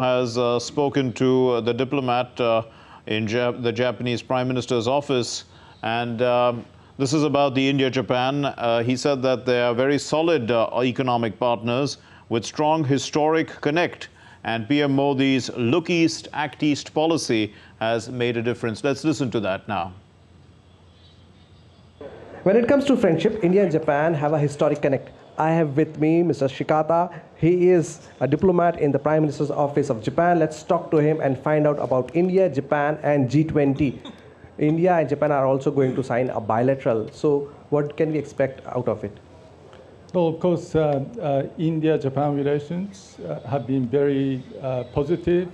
has spoken to the diplomat in the Japanese Prime Minister's office, and this is about the India-Japan. He said that they are very solid economic partners with strong historic connect, and PM Modi's Look East, Act East policy has made a difference. Let's listen to that now. When it comes to friendship, India and Japan have a historic connect. I have with me Mr. Shikata. He is a diplomat in the Prime Minister's office of Japan. Let's talk to him and find out about India, Japan and G20. India and Japan are also going to sign a bilateral. So what can we expect out of it? Well, of course, India-Japan relations have been very positive.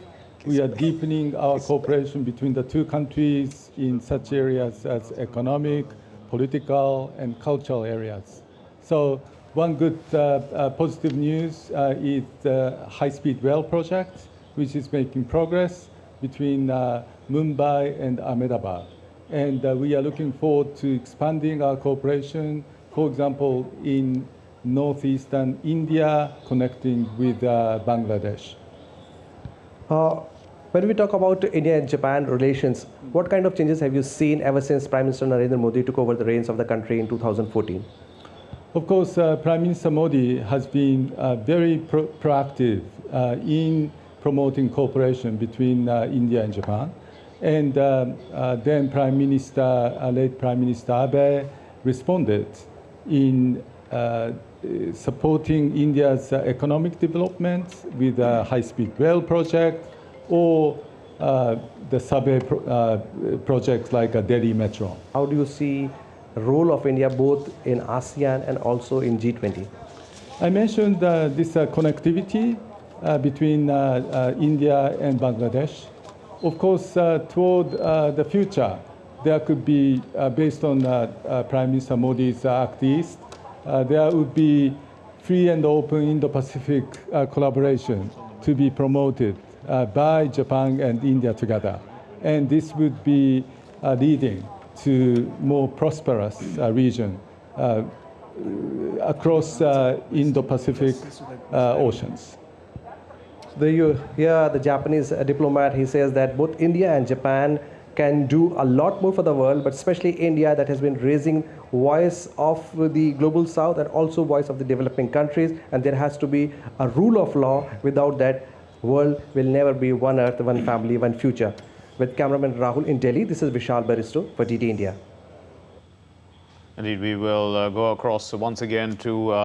We are deepening our cooperation between the two countries in such areas as economic, political, and cultural areas. So one good positive news is the high-speed rail project, which is making progress between Mumbai and Ahmedabad. And we are looking forward to expanding our cooperation, for example, in northeastern India, connecting with Bangladesh. When we talk about India and Japan relations, what kind of changes have you seen ever since Prime Minister Narendra Modi took over the reins of the country in 2014? Of course, Prime Minister Modi has been very proactive in promoting cooperation between India and Japan. And then late Prime Minister Abe responded in supporting India's economic development with a high-speed rail project or the subway projects like a Delhi Metro. How do you see the role of India both in ASEAN and also in G20? I mentioned this connectivity between India and Bangladesh. Of course, toward the future, there could be, based on Prime Minister Modi's Act East, there would be free and open Indo-Pacific collaboration to be promoted by Japan and India together. And this would be leading to more prosperous region across Indo-Pacific oceans. You hear the Japanese diplomat, he says that both India and Japan can do a lot more for the world, but especially India that has been raising voice of the global south and also voice of the developing countries, and there has to be a rule of law. Without that, world will never be one earth, one family, one future. With cameraman Rahul in Delhi, this is Vishal Baristo for DD India. Indeed, we will go across once again to